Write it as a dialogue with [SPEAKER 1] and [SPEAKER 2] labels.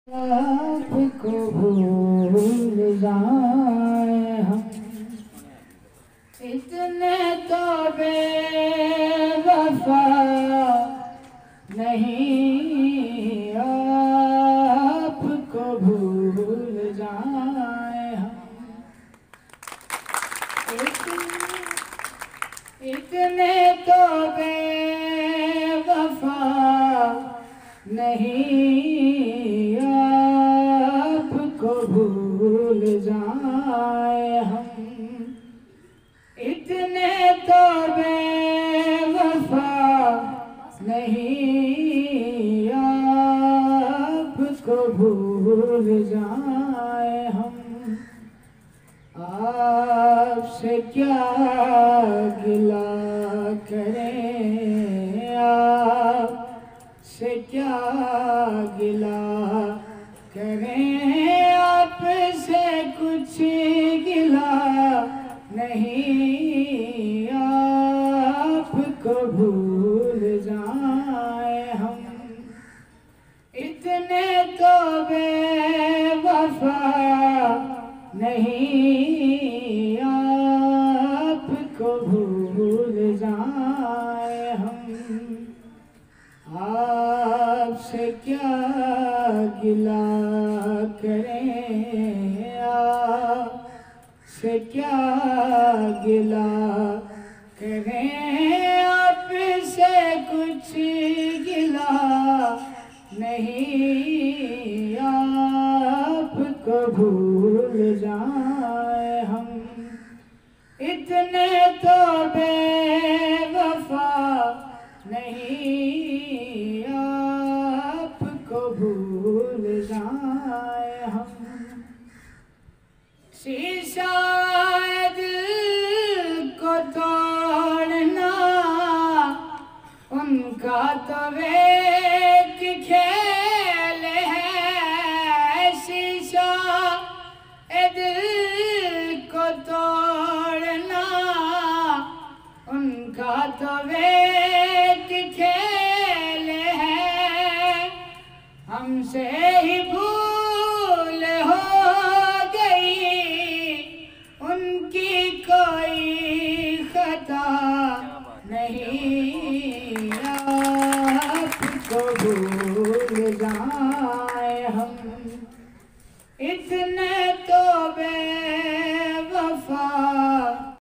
[SPEAKER 1] आपको भूल जाए हम, इतने तो बेवफा नहीं, आपको भूल जाए हम। इतने तो बेवफा नहीं, आपको भूल जाए हम। इतने तो बेवफा नहीं, आपको भूल जाए हम। आपसे क्या गिला करें, आपसे क्या गिला करें, आपसे कुछ गिला नहीं, आपको भूल जाए हम। इतने तो बेवफा नहीं, आपको भूल जाए हम। आपसे क्या गिला करें, आपसे क्या गिला करें, आपसे कुछ गिला नहीं, आपको भूल जाए हम। इतने तो बेवफा नहीं, आपको भूल जाए हम। शीशा दिल को तोड़ना उनका तो एक खेल है, शीशा दिल को तोड़ना उनका तो एक खेल है। हमसे ही